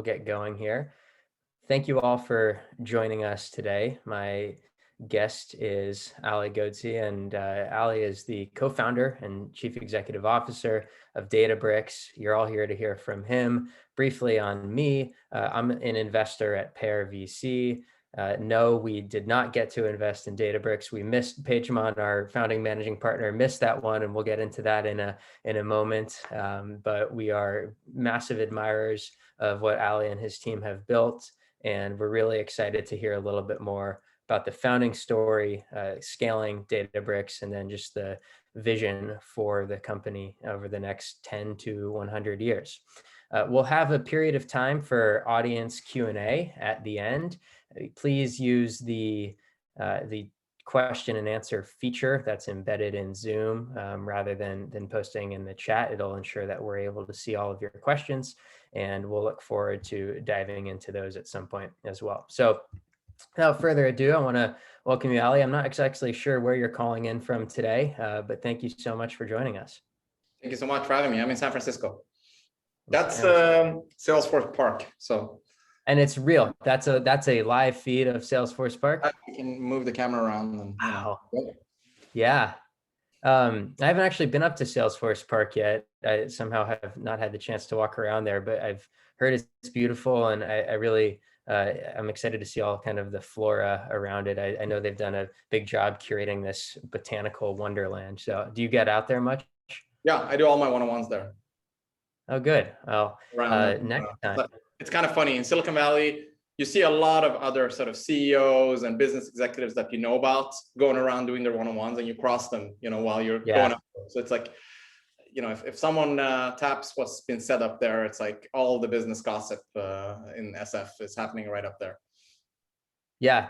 get going here. Thank you all for joining us today. My guest is Ali Ghodsi, and Ali is the co-founder and chief executive officer of Databricks. You're all here to hear from him. Briefly on me, I'm an investor at Pear VC. No, we did not get to invest in Databricks. We missed Pejman, our founding managing partner, missed that one, and we'll get into that in a moment. But we are massive admirers of what Ali and his team have built, and we're really excited to hear a little bit more about the founding story, scaling Databricks, and then just the vision for the company over the next 10 to 100 years. We'll have a period of time for audience Q&A at the end. Please use the question and answer feature that's embedded in Zoom rather than posting in the chat. It'll ensure that we're able to see all of your questions, and we'll look forward to diving into those at some point as well. So without further ado, I want to welcome you, Ali. I'm not exactly sure where you're calling in from today, but thank you so much for joining us. Thank you so much for having me. I'm in San Francisco. That's Salesforce Park. And it's real. That's a live feed of Salesforce Park. You can move the camera around. And, wow. Yeah. I haven't actually been up to Salesforce Park yet. I somehow have not had the chance to walk around there, but I've heard it's beautiful, and I really I'm excited to see all kind of the flora around it. I know they've done a big job curating this botanical wonderland. So do you get out there much? Yeah, I do all my one-on-ones there. Oh, good. Well, next time. It's kind of funny. In Silicon Valley, you see a lot of other sort of CEOs and business executives that you know about going around doing their one-on-ones, and you cross them, while you're going up. So it's like, if someone taps what's been set up there, it's like all the business gossip in SF is happening right up there. Yeah,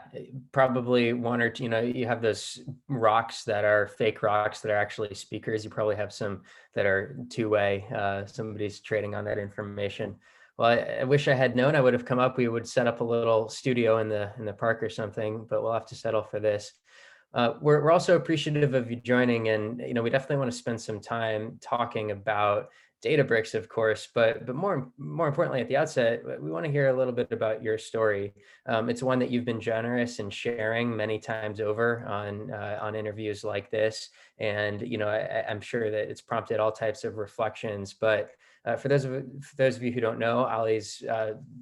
probably one or two, you have those rocks that are fake rocks that are actually speakers. You probably have some that are two-way. Somebody's trading on that information. Well, I wish I had known. I would have come up. We would set up a little studio in the park or something, but we'll have to settle for this. We're also appreciative of you joining, and we definitely want to spend some time talking about Databricks, of course, but more importantly, at the outset, we want to hear a little bit about your story. It's one that you've been generous in sharing many times over on interviews like this, and I'm sure that it's prompted all types of reflections. But for those of you who don't know, Ali's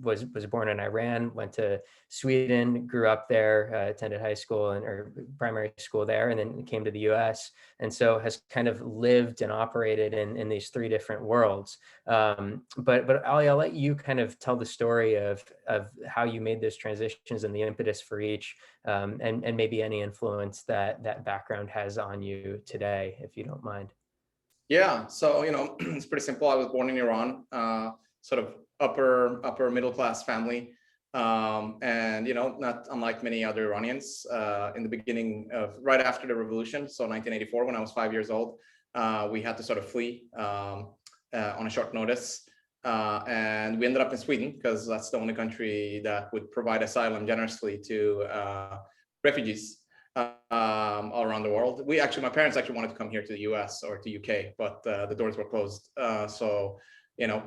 was born in Iran, went to Sweden, grew up there, attended high school or primary school there, and then came to the U.S. and so has kind of lived and operated in these three different worlds. But Ali, I'll let you kind of tell the story of how you made those transitions and the impetus for each, and maybe any influence that background has on you today, if you don't mind. Yeah, so it's pretty simple. I was born in Iran, sort of upper middle class family, and not unlike many other Iranians. In the beginning of right after the revolution, so 1984, when I was 5 years old, we had to sort of flee on a short notice, and we ended up in Sweden because that's the only country that would provide asylum generously to refugees. All around the world. My parents actually wanted to come here to the US or to UK, but the doors were closed. So,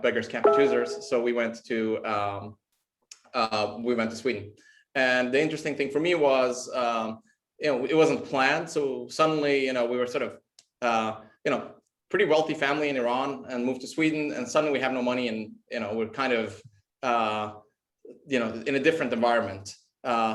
beggars can't be choosers. So we went to Sweden. And the interesting thing for me was, it wasn't planned. So suddenly, we were sort of, pretty wealthy family in Iran, and moved to Sweden, and suddenly we have no money, and we're kind of, in a different environment.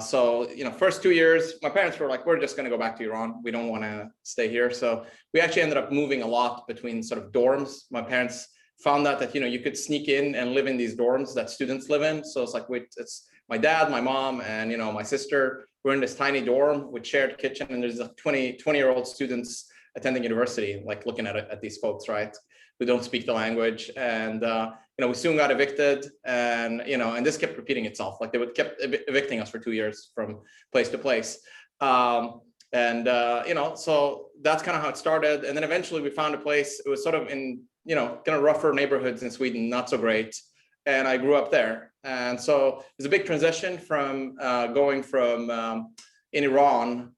So, first 2 years, my parents were like, we're just going to go back to Iran. We don't want to stay here. So we actually ended up moving a lot between sort of dorms. My parents found out that, you could sneak in and live in these dorms that students live in. So it's like, it's my dad, my mom, and, my sister. We're in this tiny dorm with shared kitchen, and there's like 20-year-old students attending university, like looking at these folks, right, who don't speak the language. And, we soon got evicted, and, and this kept repeating itself. Like they kept evicting us for 2 years from place to place. So that's kind of how it started. And then eventually we found a place. It was sort of in, kind of rougher neighborhoods in Sweden, not so great. And I grew up there. And so it was a big transition from going from in Iran,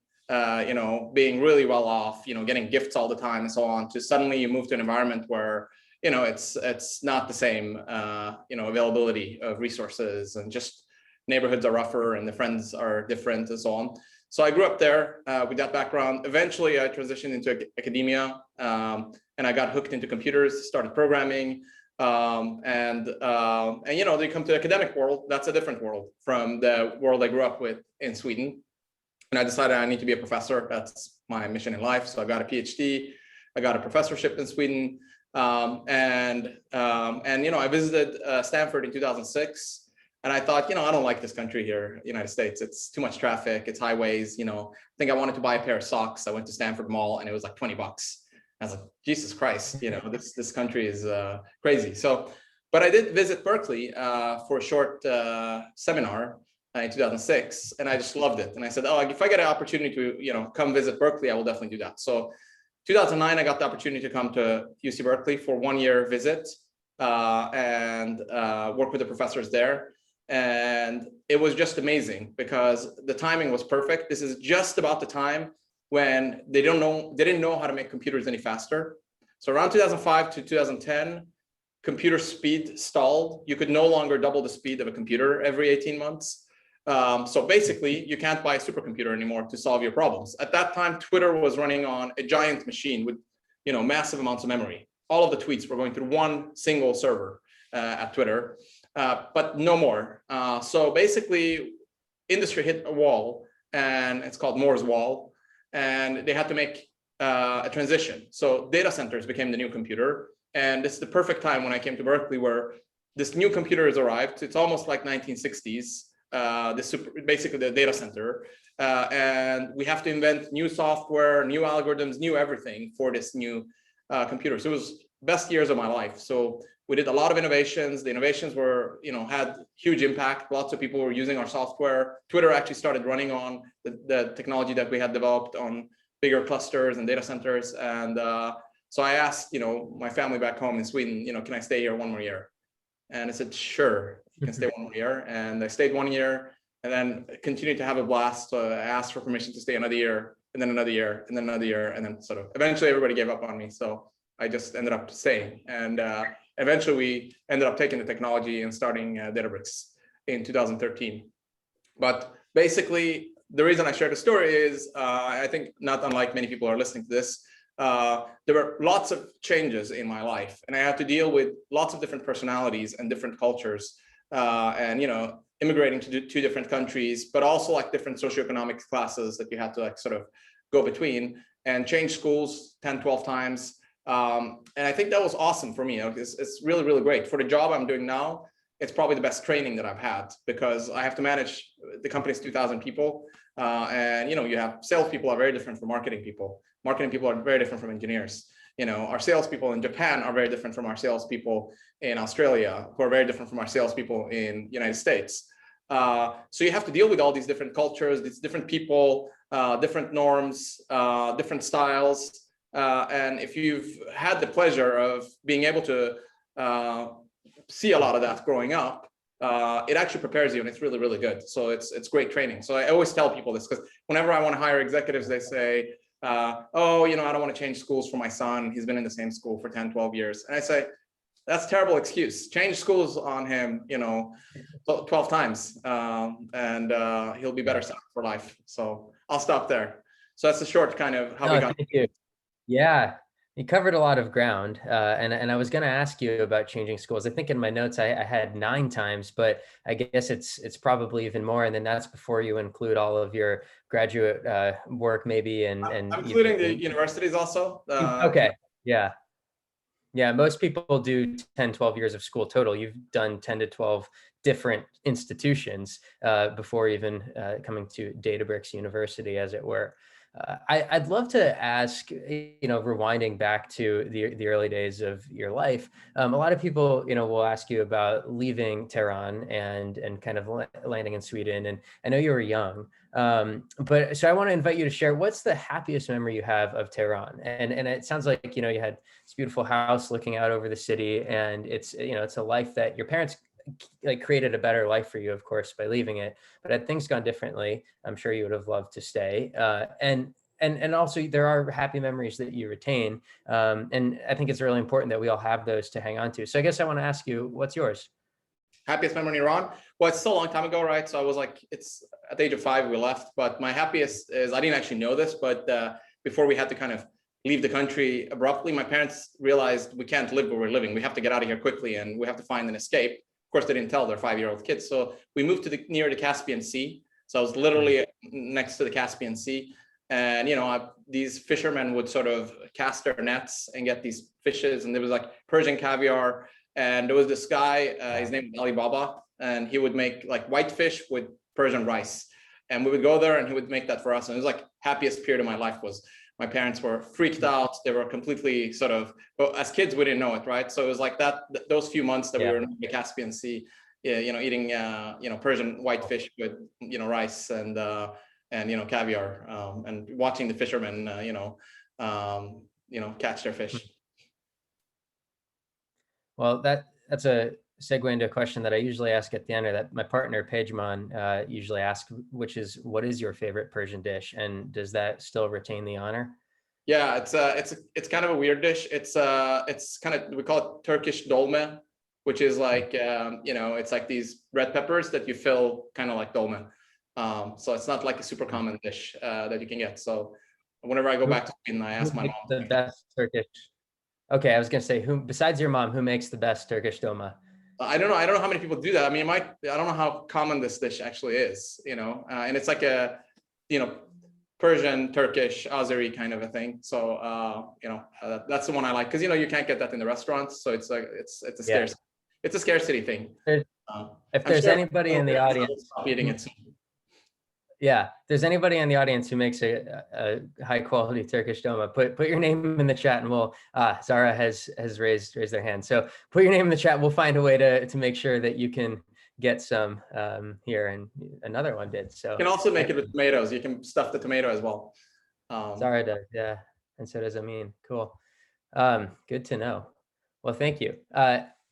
being really well off, getting gifts all the time and so on, to suddenly you move to an environment where, it's not the same, availability of resources, and just neighborhoods are rougher and the friends are different and so on. So I grew up there with that background. Eventually, I transitioned into academia, and I got hooked into computers, started programming, and they come to the academic world. That's a different world from the world I grew up with in Sweden. And I decided I need to be a professor. That's my mission in life. So I got a PhD. I got a professorship in Sweden, and I visited Stanford in 2006. And I thought, I don't like this country here, United States. It's too much traffic. It's highways. I think I wanted to buy a pair of socks. I went to Stanford Mall and it was like $20. I was like, Jesus Christ, this country is crazy. So, but I did visit Berkeley for a short seminar in 2006, and I just loved it. And I said, if I get an opportunity to, come visit Berkeley, I will definitely do that. So 2009, I got the opportunity to come to UC Berkeley for 1 year visit and work with the professors there. And it was just amazing because the timing was perfect. This is just about the time when they didn't know how to make computers any faster. So around 2005 to 2010, computer speed stalled. You could no longer double the speed of a computer every 18 months. So basically, you can't buy a supercomputer anymore to solve your problems. At that time, Twitter was running on a giant machine with massive amounts of memory. All of the tweets were going through one single server at Twitter. But no more. So basically, industry hit a wall, and it's called Moore's Wall, and they had to make a transition. So data centers became the new computer, and this is the perfect time when I came to Berkeley, where this new computer has arrived. It's almost like 1960s. Basically the data center, and we have to invent new software, new algorithms, new everything for this new computer. So it was best years of my life. So we did a lot of innovations. The innovations were, had huge impact. Lots of people were using our software. Twitter actually started running on the technology that we had developed on bigger clusters and data centers. And so I asked, my family back home in Sweden, can I stay here one more year? And I said, sure, you can stay one more year. And I stayed 1 year and then continued to have a blast. So I asked for permission to stay another year, and then another year, and then another year. And then sort of eventually everybody gave up on me. So I just ended up staying. And eventually we ended up taking the technology and starting Databricks in 2013. But basically, the reason I share the story is I think not unlike many people are listening to this, there were lots of changes in my life, and I had to deal with lots of different personalities and different cultures, and immigrating to two different countries, but also like different socioeconomic classes that you had to like sort of go between, and change schools 10, 12 times. And I think that was awesome for me. It's really, really great. For the job I'm doing now, it's probably the best training that I've had, because I have to manage the company's 2,000 people. And you have salespeople are very different from marketing people. Marketing people are very different from engineers. Our salespeople in Japan are very different from our salespeople in Australia, who are very different from our salespeople in the United States. So you have to deal with all these different cultures, these different people, different norms, different styles. And if you've had the pleasure of being able to see a lot of that growing up, it actually prepares you, and it's really, really good. So it's great training. So I always tell people this, because whenever I want to hire executives, they say, I don't want to change schools for my son. He's been in the same school for 10, 12 years. And I say, that's a terrible excuse. Change schools on him, 12 times, and he'll be better set up for life. So I'll stop there. So that's the short kind of how we got. Thank you. Yeah, you covered a lot of ground, and I was going to ask you about changing schools. I think in my notes I had 9 times, but I guess it's probably even more. And then that's before you include all of your graduate work, maybe, and I'm including the universities also. Okay, yeah. Most people do 10, 12 years of school total. You've done 10 to 12 different institutions before even coming to Databricks University, as it were. I'd love to ask, rewinding back to the early days of your life, a lot of people, will ask you about leaving Tehran and kind of landing in Sweden. And I know you were young, but so I want to invite you to share, what's the happiest memory you have of Tehran? And it sounds like, you had this beautiful house looking out over the city, and it's a life that your parents created a better life for you, of course, by leaving it. But had things gone differently, I'm sure you would have loved to stay. And and also there are happy memories that you retain. And I think it's really important that we all have those to hang on to. So I guess I want to ask you, what's yours? Happiest memory in Iran? Well, it's still a long time ago, right? So I was like, it's at the age of 5 we left, but my happiest is, I didn't actually know this, but before we had to kind of leave the country abruptly, my parents realized we can't live where we're living. We have to get out of here quickly and we have to find an escape. Of course, they didn't tell their 5-year-old kids. So we moved to near the Caspian Sea. So I was literally next to the Caspian Sea. And, these fishermen would sort of cast their nets and get these fishes. And there was like Persian caviar. And there was this guy, his name was Ali Baba, and he would make like whitefish with Persian rice. And we would go there and he would make that for us. And it was like happiest period of my life was my parents were freaked out. They were completely sort of, well, as kids, we didn't know it, right? So it was like that, those few months that we were in the Caspian Sea, eating, Persian whitefish with, rice and caviar, and watching the fishermen, catch their fish. Well, that's a segue into a question that I usually ask at the end, or that my partner Pejman usually asks, which is, what is your favorite Persian dish, and does that still retain the honor? Yeah, it's kind of a weird dish. It's kind of, we call it Turkish dolma, which is like it's like these red peppers that you fill kind of like dolma. So it's not like a super common dish that you can get. So whenever I go back to Sweden, I ask my mom. The best Turkish. Okay, I was gonna say, who besides your mom, who makes the best Turkish dolma? I don't know how many people do that. I mean, I don't know how common this dish actually is, and it's like a, Persian, Turkish, Azeri kind of a thing. So, that's the one I like, because, you can't get that in the restaurants. So it's like, it's a scarcity thing. If there's anybody in the audience eating it. Yeah, if there's anybody in the audience who makes a high quality Turkish dolma, put your name in the chat, and we'll Zara has raised their hand. So put your name in the chat. We'll find a way to make sure that you can get some here, and another one did. So you can also make it with tomatoes. You can stuff the tomato as well. Zara does, yeah, and so does Amin. Cool, good to know. Well, thank you.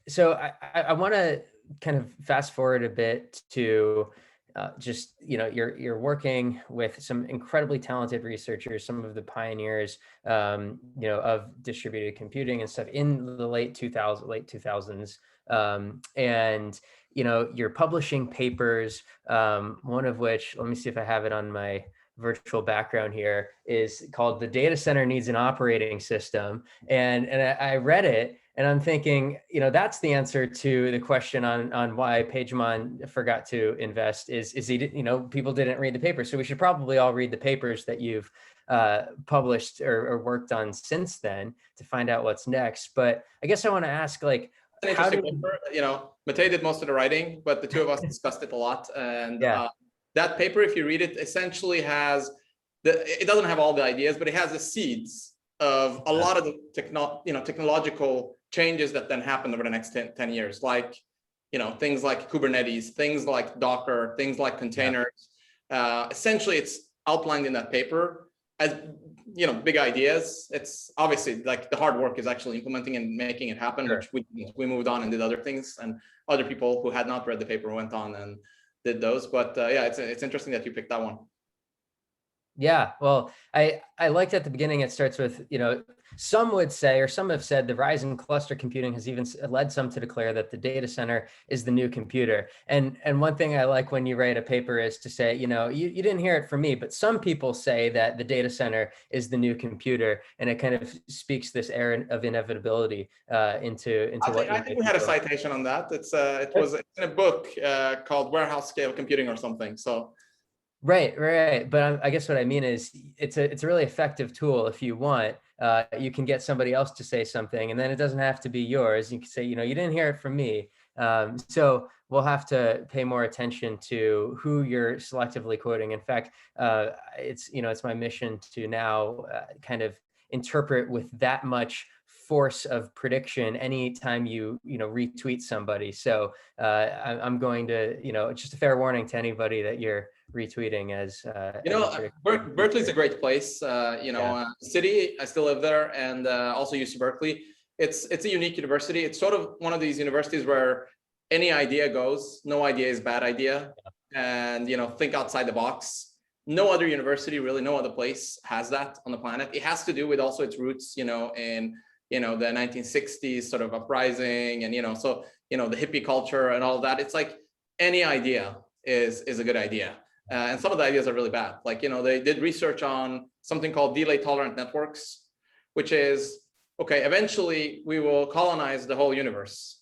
So I want to kind of fast forward a bit to just, you're working with some incredibly talented researchers, some of the pioneers, of distributed computing and stuff in the late 2000s. And, you're publishing papers, one of which, let me see if I have it on my virtual background here, is called "The Data Center Needs an Operating System." And I read it, and I'm thinking, that's the answer to the question on why Pejman forgot to invest is he, people didn't read the paper. So we should probably all read the papers that you've published or worked on since then to find out what's next. But I guess I want to ask, like, how did Matej did most of the writing, but the two of us discussed it a lot. And that paper, if you read it, essentially it doesn't have all the ideas, but it has the seeds of a lot of the technological changes that then happened over the next 10 years, like, things like Kubernetes, things like Docker, things like containers. Essentially, it's outlined in that paper as, big ideas. It's obviously like the hard work is actually implementing and making it happen, which we moved on and did other things, and other people who had not read the paper went on and did those. But it's interesting that you picked that one. Yeah, well, I liked at the beginning, it starts with, some would say, or some have said, the rise in cluster computing has even led some to declare that the data center is the new computer. And one thing I like when you write a paper is to say, you didn't hear it from me, but some people say that the data center is the new computer, and it kind of speaks this air of inevitability into what I think we had a citation on that. It was in a book called Warehouse Scale Computing or something. So. Right. But I guess what I mean is it's a really effective tool. If you want, you can get somebody else to say something, and then it doesn't have to be yours. You can say, you didn't hear it from me. So we'll have to pay more attention to who you're selectively quoting. In fact, it's my mission to now kind of interpret with that much force of prediction anytime you retweet somebody. So I'm going to, just a fair warning to anybody that you're retweeting as Berkeley's a great place. City, I still live there, and also UC Berkeley. It's a unique university. It's sort of one of these universities where any idea goes. No idea is bad idea, and think outside the box. no other university, really, no other place has that on the planet. It has to do with also its roots, in the 1960s sort of uprising, and so the hippie culture and all of that. It's like any idea is a good idea, and some of the ideas are really bad. Like they did research on something called delay tolerant networks, which is okay. Eventually, we will colonize the whole universe.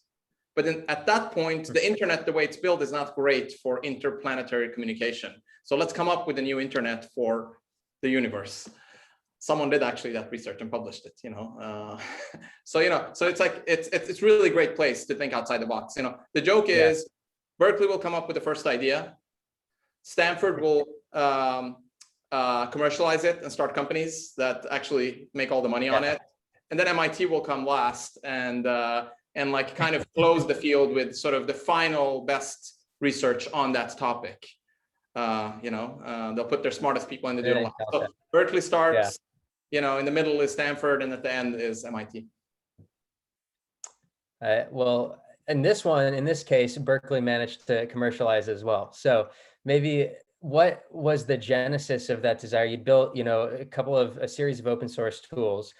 But then at that point, the internet, the way it's built, is not great for interplanetary communication. So let's come up with a new internet for the universe. Someone did actually that research and published it. So it's like it's really a great place to think outside the box. The joke is Berkeley will come up with the first idea. Stanford will commercialize it and start companies that actually make all the money on it, and then MIT will come last and like kind of close the field with sort of the final best research on that topic. They'll put their smartest people in the doodle lab. So Berkeley starts, in the middle is Stanford, and at the end is MIT. Well, in this case, Berkeley managed to commercialize as well. So maybe what was the genesis of that desire? You built, a series of open source tools,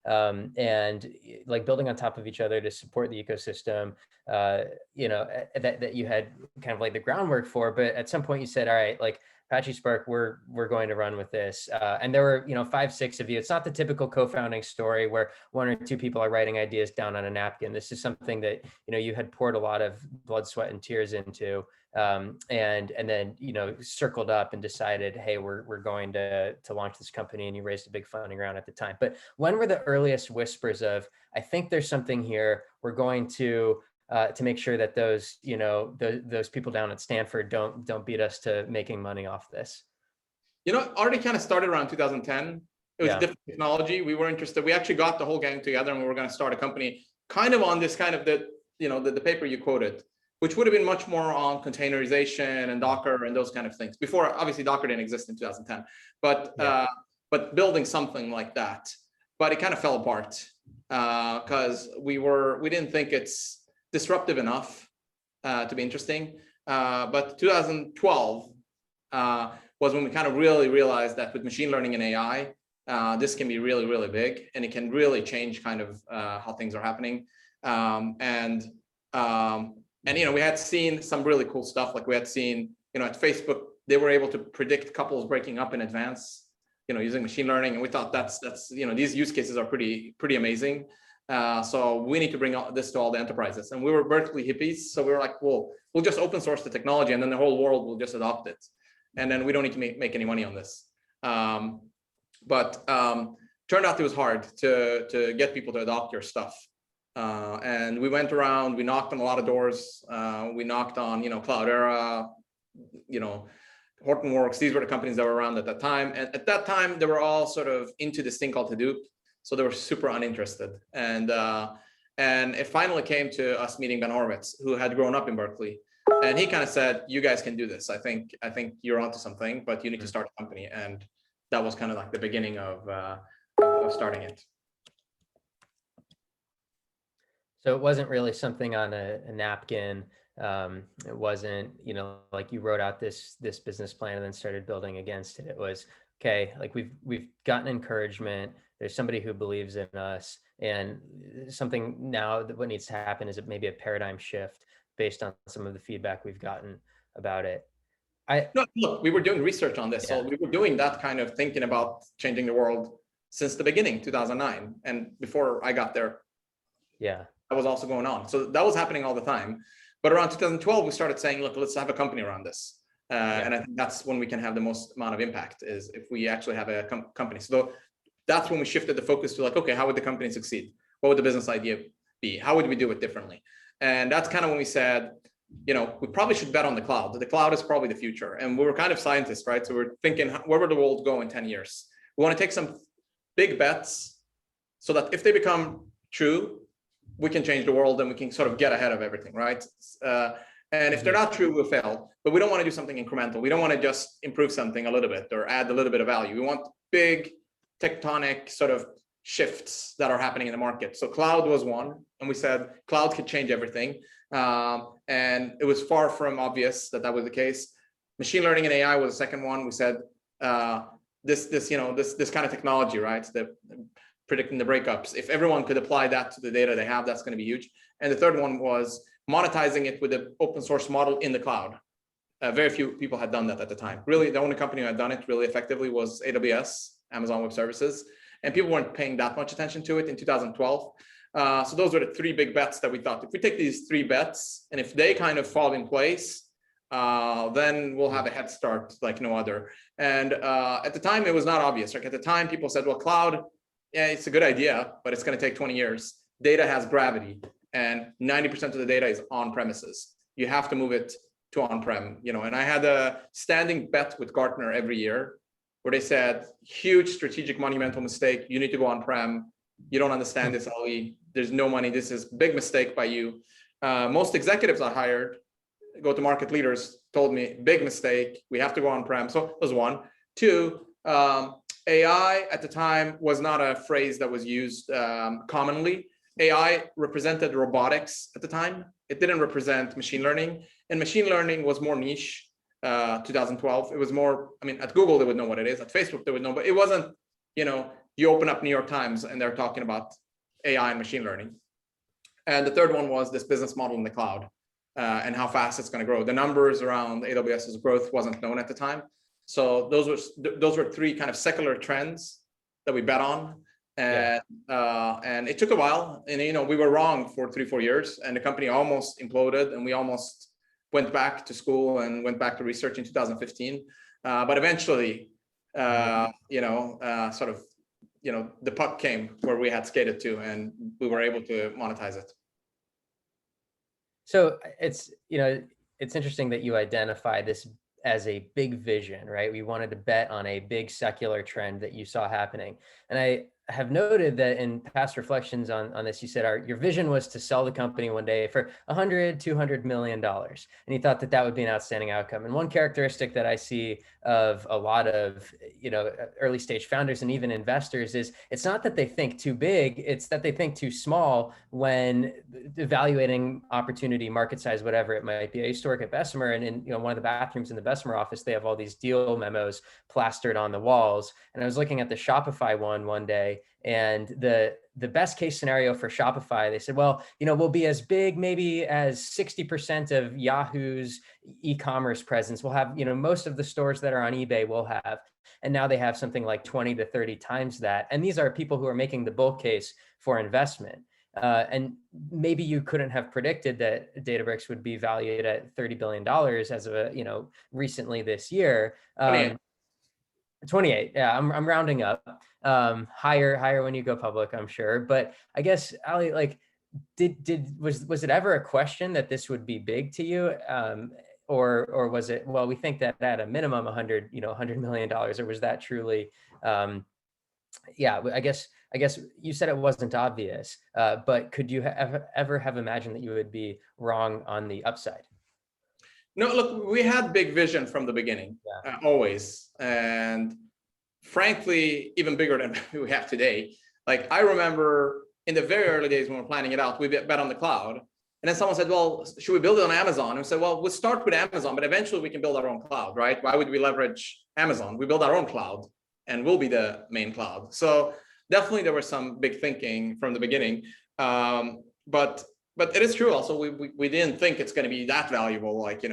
and like building on top of each other to support the ecosystem, that you had kind of like the groundwork for. But at some point you said, all right, like Apache Spark, we're going to run with this. And there were, 5, 6 of you. It's not the typical co-founding story where 1 or 2 people are writing ideas down on a napkin. This is something that, you had poured a lot of blood, sweat, and tears into, and then, circled up and decided, hey, we're going to launch this company, and you raised a big funding round at the time. But when were the earliest whispers of, I think there's something here, we're going to make sure that those, those people down at Stanford don't beat us to making money off this? Already kind of started around 2010. It was a different technology. We were interested. We actually got the whole gang together, and we were going to start a company kind of on this kind of the paper you quoted, which would have been much more on containerization and Docker and those kind of things. Before, obviously, Docker didn't exist in 2010, but building something like that. But it kind of fell apart because we didn't think it's disruptive enough to be interesting. But 2012 was when we kind of really realized that with machine learning and AI, this can be really, really big, and it can really change kind of how things are happening. And we had seen some really cool stuff. Like we had seen, at Facebook, they were able to predict couples breaking up in advance, using machine learning. And we thought that's these use cases are pretty amazing. So we need to bring this to all the enterprises. And we were Berkeley hippies, so we were like, well, we'll just open source the technology, and then the whole world will just adopt it, and then we don't need to make any money on this. But turned out it was hard to get people to adopt your stuff. And we went around, we knocked on a lot of doors. We knocked on, Cloudera, Hortonworks. These were the companies that were around at that time. And at that time, they were all sort of into this thing called Hadoop. So they were super uninterested. And it finally came to us meeting Ben Horowitz, who had grown up in Berkeley. And he kind of said, you guys can do this. I think you're onto something, but you need to start a company. And that was kind of like the beginning of starting it. So it wasn't really something on a napkin. It wasn't, like you wrote out this business plan and then started building against it. It was, okay, like we've gotten encouragement. There's somebody who believes in us, and something now that what needs to happen is maybe a paradigm shift based on some of the feedback we've gotten about it. No, look, we were doing research on this. So we were doing that kind of thinking about changing the world since the beginning, 2009. And before I got there, that was also going on. So that was happening all the time. But around 2012, we started saying, look, let's have a company around this. And I think that's when we can have the most amount of impact, is if we actually have a company. So that's when we shifted the focus to like, okay, how would the company succeed? What would the business idea be? How would we do it differently? And that's kind of when we said, we probably should bet on the cloud. The cloud is probably the future. And we were kind of scientists, right? So we're thinking, where will the world go in 10 years? We want to take some big bets so that if they become true, we can change the world and we can sort of get ahead of everything, right? And if they're not true, we'll fail. But we don't want to do something incremental. We don't want to just improve something a little bit or add a little bit of value. We want big tectonic sort of shifts that are happening in the market. So cloud was one, and we said cloud could change everything. And it was far from obvious that was the case. Machine learning and AI was the second one. We said this kind of technology, right? The predicting the breakups. If everyone could apply that to the data they have, that's going to be huge. And the third one was monetizing it with an open source model in the cloud. Very few people had done that at the time. Really, the only company who had done it really effectively was AWS, Amazon Web Services, and people weren't paying that much attention to it in 2012. So those were the three big bets that we thought, if we take these three bets, and if they kind of fall in place, then we'll have a head start like no other. And at the time, it was not obvious. Like at the time, people said, well, cloud, yeah, it's a good idea, but it's going to take 20 years. Data has gravity, and 90% of the data is on premises. You have to move it to on-prem, and I had a standing bet with Gartner every year where they said, huge strategic monumental mistake. You need to go on-prem. You don't understand this, Ali. There's no money. This is big mistake by you. Most executives I hired, go-to-market leaders, told me, big mistake. We have to go on-prem. So that was one. Two, AI at the time was not a phrase that was used commonly. AI represented robotics at the time. It didn't represent machine learning. And machine learning was more niche, 2012. It was more, at Google, they would know what it is. At Facebook, they would know, but it wasn't, you open up New York Times and they're talking about AI and machine learning. And the third one was this business model in the cloud and how fast it's going to grow. The numbers around AWS's growth wasn't known at the time. So those were three kind of secular trends that we bet on. And it took a while, and we were wrong for 3-4 years, and the company almost imploded, and we almost went back to school and went back to research in 2015. But eventually, the puck came where we had skated to, and we were able to monetize it. So it's interesting that you identify this as a big vision, right? We wanted to bet on a big secular trend that you saw happening. And I have noted that in past reflections on this, you said your vision was to sell the company one day for $100-200 million. And you thought that would be an outstanding outcome. And one characteristic that I see of a lot of, early stage founders and even investors is it's not that they think too big, it's that they think too small when evaluating opportunity, market size, whatever it might be. I used to work at Bessemer, and in one of the bathrooms in the Bessemer office, they have all these deal memos plastered on the walls. And I was looking at the Shopify one day, and the best case scenario for Shopify, they said, well, we'll be as big maybe as 60% of Yahoo's e-commerce presence. We'll have, most of the stores that are on eBay will have. And now they have something like 20 to 30 times that. And these are people who are making the bull case for investment. And maybe you couldn't have predicted that Databricks would be valued at $30 billion as of, recently this year. 28. Yeah, I'm rounding up. Higher when you go public, I'm sure. But I guess, Ali, like, was it ever a question that this would be big to you? Or was it, well, we think that at a minimum $100 million, or was that truly, I guess you said it wasn't obvious, but could you ever have imagined that you would be wrong on the upside? No, look, we had big vision from the beginning, always. And frankly, even bigger than we have today. Like, I remember in the very early days when we were planning it out, we bet on the cloud. And then someone said, well, should we build it on Amazon? And we said, well, we'll start with Amazon, but eventually we can build our own cloud, right? Why would we leverage Amazon? We build our own cloud and we'll be the main cloud. So definitely there was some big thinking from the beginning. But it is true also, we didn't think it's going to be that valuable. Like, there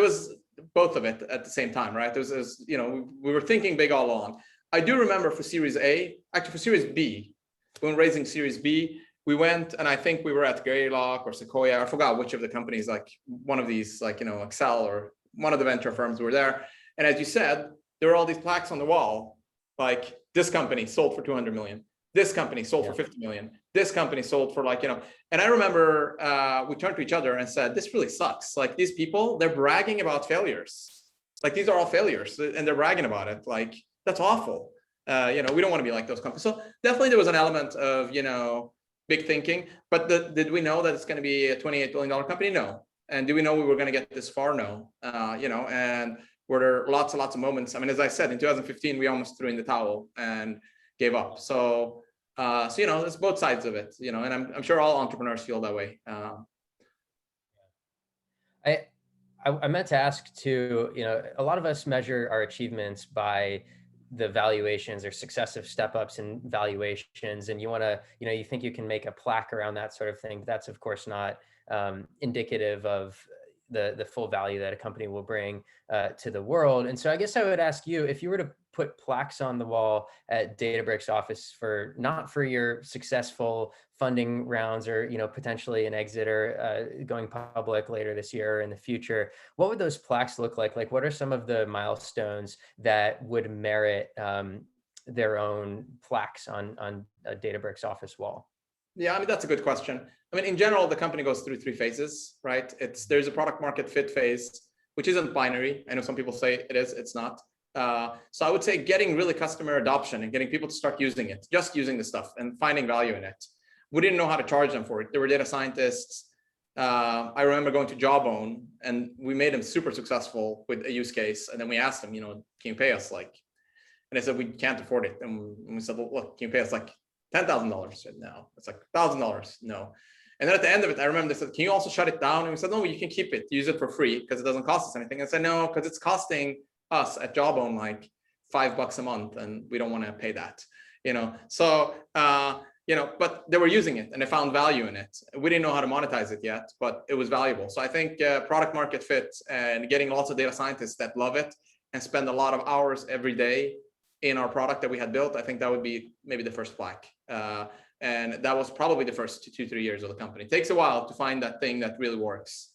was both of it at the same time, right? There was we were thinking big all along. I do remember for Series A, actually for Series B, when raising Series B, we went, and I think we were at Greylock or Sequoia, I forgot which of the companies, like one of these, like, Excel or one of the venture firms were there. And as you said, there were all these plaques on the wall, like, this company sold for 200 million. This company sold for 50 million. This company sold for and I remember we turned to each other and said, this really sucks. Like, these people, they're bragging about failures. Like, these are all failures and they're bragging about it. Like, that's awful. We don't want to be like those companies. So definitely there was an element of, big thinking, but did we know that it's going to be a $28 billion company? No. And do we know we were going to get this far? No. And were there lots and lots of moments? I mean, as I said, in 2015, we almost threw in the towel and gave up. So it's both sides of it, and I'm sure all entrepreneurs feel that way. I meant to ask too, a lot of us measure our achievements by the valuations or successive step-ups in valuations, and you want to, you think you can make a plaque around that sort of thing, but that's of course not indicative of the full value that a company will bring to the world. And so I guess I would ask you, if you were to put plaques on the wall at Databricks office for not for your successful funding rounds or potentially an exit or going public later this year or in the future, what would those plaques look like? Like, what are some of the milestones that would merit their own plaques on a Databricks office wall? Yeah, I mean, that's a good question. I mean, in general, the company goes through 3 phases, right? There's a product market fit phase, which isn't binary. I know some people say it is, it's not. So I would say getting really customer adoption and getting people to start using it, just using the stuff and finding value in it. We didn't know how to charge them for it. There were data scientists. I remember going to Jawbone and we made them super successful with a use case. And then we asked them, can you pay us and they said, we can't afford it. And we said, well, look, can you pay us $10,000? Said, no. It's $1,000. No. And then at the end of it, I remember they said, can you also shut it down? And we said, no, you can keep it, use it for free because it doesn't cost us anything. I said, no, because it's costing us at Jawbone $5 a month and we don't want to pay that, So, but they were using it and they found value in it. We didn't know how to monetize it yet, but it was valuable. So I think product market fit and getting lots of data scientists that love it and spend a lot of hours every day in our product that we had built, I think that would be maybe the first plaque. And that was probably the first 2-3 years of the company. It takes a while to find that thing that really works.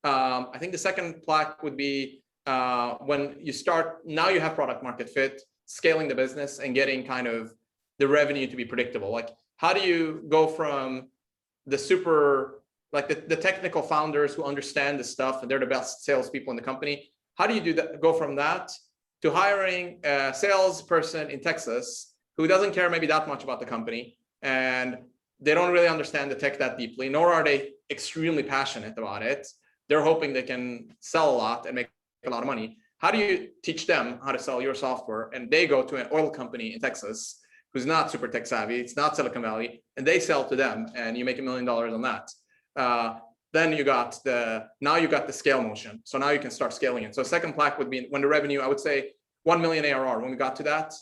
I think the second plaque would be when you start, now you have product market fit, scaling the business and getting kind of the revenue to be predictable. How do you go from the super, the technical founders who understand the stuff and they're the best salespeople in the company? How do you do that? Go from that to hiring a salesperson in Texas who doesn't care maybe that much about the company and they don't really understand the tech that deeply, nor are they extremely passionate about it. They're hoping they can sell a lot and make a lot of money. How do you teach them how to sell your software? And they go to an oil company in Texas who's not super tech savvy, it's not Silicon Valley, and they sell to them and you make $1 million on that. Then you got the scale motion. So now you can start scaling it. So second plaque would be when the revenue, I would say 1 million ARR. When we got to that,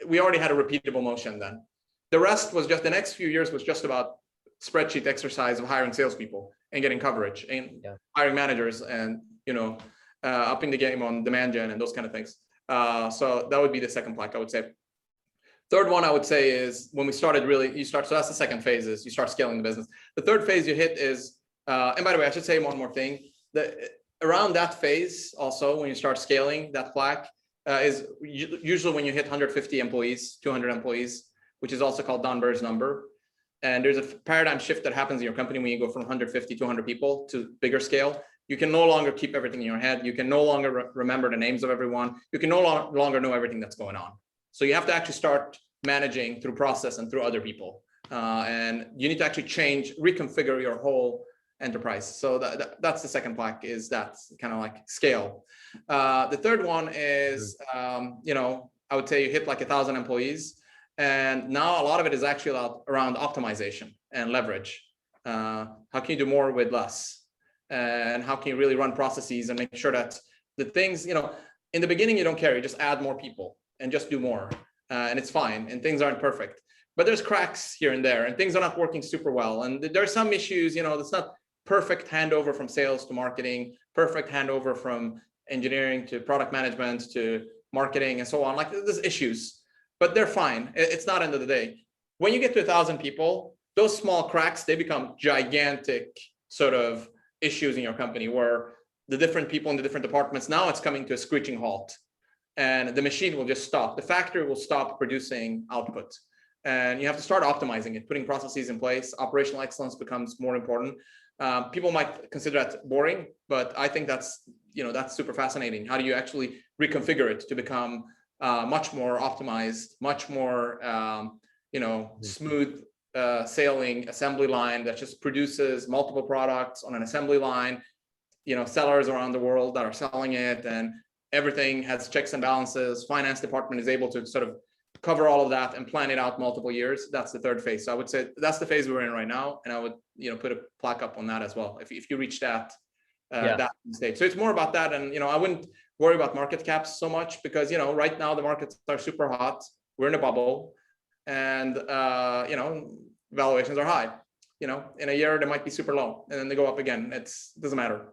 we already had a repeatable motion then. The rest was just, the next few years was just about spreadsheet exercise of hiring salespeople and getting coverage and hiring managers and, upping the game on demand gen and those kind of things. So that would be the second plaque, I would say. Third one I would say is when we started so that's the second phase, is you start scaling the business. The third phase you hit is, and by the way, I should say one more thing, around that phase also, when you start scaling that plaque, is usually when you hit 150 employees, 200 employees, which is also called Don Burr's number. And there's a paradigm shift that happens in your company when you go from 150 to 100 people to bigger scale. You can no longer keep everything in your head. You can no longer remember the names of everyone. You can no longer know everything that's going on. So you have to actually start managing through process and through other people. And you need to actually reconfigure your whole enterprise. So that's the second plaque, is that kind of scale. The third one is, I would say you hit 1,000 employees. And now a lot of it is actually around optimization and leverage. How can you do more with less? And how can you really run processes and make sure that the things, in the beginning, you don't care, you just add more people and just do more. And it's fine, and things aren't perfect. But there's cracks here and there, and things are not working super well. And there are some issues, it's not perfect handover from sales to marketing, perfect handover from engineering to product management to marketing and so on. There's issues, but they're fine. It's not end of the day. When you get to 1,000 people, those small cracks, they become gigantic sort of issues in your company where the different people in the different departments, now it's coming to a screeching halt. And the machine will just stop. The factory will stop producing output. And you have to start optimizing it, putting processes in place. Operational excellence becomes more important. People might consider that boring, but I think that's super fascinating. How do you actually reconfigure it to become much more optimized, much more smooth sailing assembly line that just produces multiple products on an assembly line, sellers around the world that are selling it, and everything has checks and balances. Finance department is able to sort of cover all of that and plan it out multiple years. That's the third phase. So I would say that's the phase we're in right now. And I would, put a plaque up on that as well. If you reach that, that stage. So it's more about that. And, I wouldn't worry about market caps so much because, right now the markets are super hot. We're in a bubble and, valuations are high. In a year, they might be super low and then they go up again. It doesn't matter.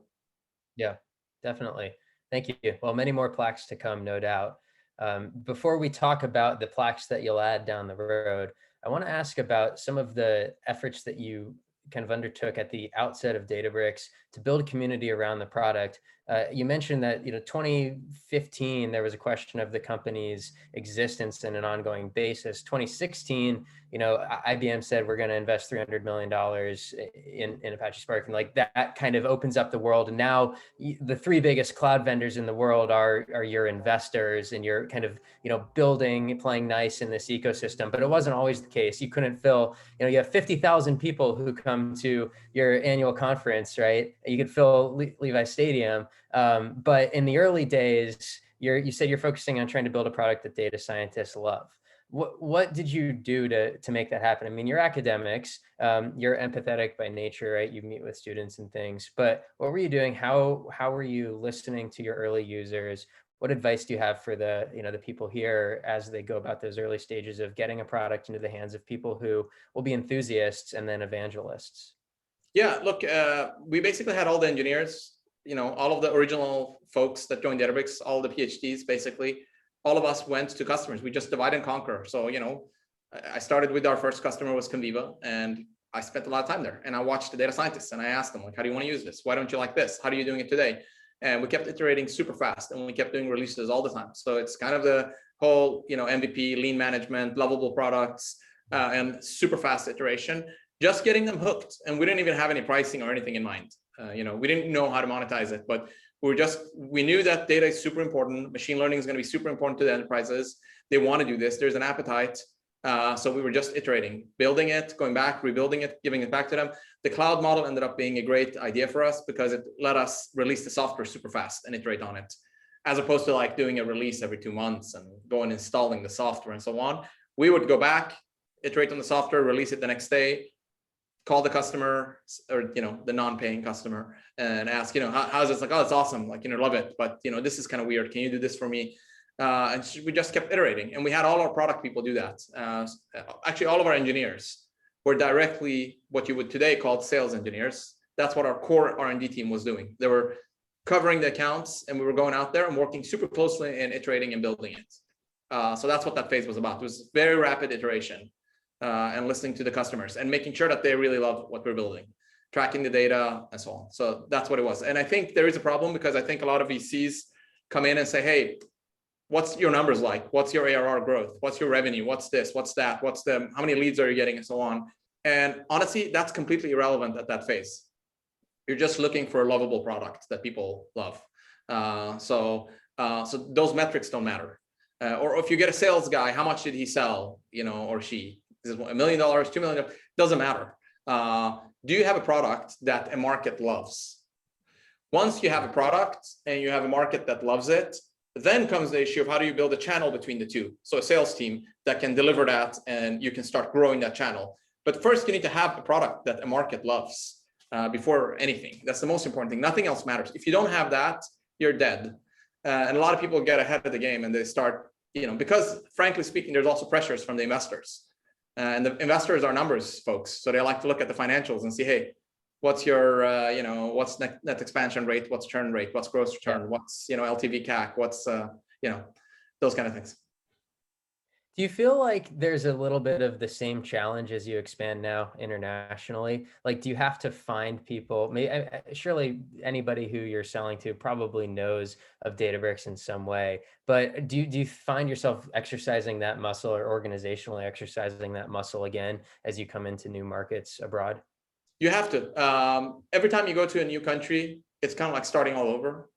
Yeah, definitely. Thank you. Well, many more plaques to come, no doubt. Before we talk about the plaques that you'll add down the road, I want to ask about some of the efforts that you kind of undertook at the outset of Databricks to build a community around the product. You mentioned that 2015 there was a question of the company's existence in an ongoing basis. 2016, IBM said we're going to invest $300 million in Apache Spark, and like that kind of opens up the world. And now the three biggest cloud vendors in the world are your investors, and you're kind of playing nice in this ecosystem. But it wasn't always the case. You couldn't fill. You have 50,000 people who come to your annual conference, right? You could fill Levi Stadium. But in the early days, you said you're focusing on trying to build a product that data scientists love. What did you do to make that happen? I mean, you're academics, you're empathetic by nature, right? You meet with students and things, but what were you doing? How were you listening to your early users? What advice do you have for the people here as they go about those early stages of getting a product into the hands of people who will be enthusiasts and then evangelists? Yeah, look, we basically had all the engineers, all of the original folks that joined Databricks, all the PhDs, basically, all of us went to customers. We just divide and conquer. So, I started with our first customer was Conviva, and I spent a lot of time there. And I watched the data scientists and I asked them, like, how do you want to use this? Why don't you like this? How are you doing it today? And we kept iterating super fast, and we kept doing releases all the time. So it's kind of the whole, MVP, lean management, lovable products, and super fast iteration, just getting them hooked. And we didn't even have any pricing or anything in mind. We didn't know how to monetize it, but we knew that data is super important. Machine learning is going to be super important to the enterprises. They want to do this. There's an appetite. So we were just iterating, building it, going back, rebuilding it, giving it back to them. The cloud model ended up being a great idea for us because it let us release the software super fast and iterate on it, as opposed to like doing a release every 2 months and go and installing the software and so on. We would go back, iterate on the software, release it the next day, call the customer or the non-paying customer and ask, how's this? Like, oh, it's awesome, like, love it, but this is kind of weird, can you do this for me? And we just kept iterating, and we had all our product people do that. Actually, all of our engineers were directly what you would today call sales engineers. That's what our core R&D team was doing. They were covering the accounts, and we were going out there and working super closely and iterating and building it. So that's what that phase was about. It was very rapid iteration. And listening to the customers and making sure that they really love what we're building, tracking the data and so on. So that's what it was. And I think there is a problem because I think a lot of VCs come in and say, hey, what's your numbers like? What's your ARR growth? What's your revenue? What's this? What's that? How many leads are you getting and so on? And honestly, that's completely irrelevant at that phase. You're just looking for a lovable product that people love. So those metrics don't matter. Or if you get a sales guy, how much did he sell, or she? Is it $1 million, $2 million? Doesn't matter. Do you have a product that a market loves? Once you have a product and you have a market that loves it, then comes the issue of how do you build a channel between the two? So a sales team that can deliver that and you can start growing that channel. But first you need to have a product that a market loves before anything. That's the most important thing. Nothing else matters. If you don't have that, you're dead. And a lot of people get ahead of the game and they start, because frankly speaking, there's also pressures from the investors. And the investors are numbers folks. So they like to look at the financials and see, hey, what's your, what's net expansion rate? What's churn rate? What's gross return? What's, LTV CAC? What's, those kind of things. Do you feel like there's a little bit of the same challenge as you expand now internationally? Like, do you have to find people? Surely anybody who you're selling to probably knows of Databricks in some way, but do you find yourself exercising that muscle or organizationally exercising that muscle again as you come into new markets abroad? You have to. Every time you go to a new country, it's kind of like starting all over.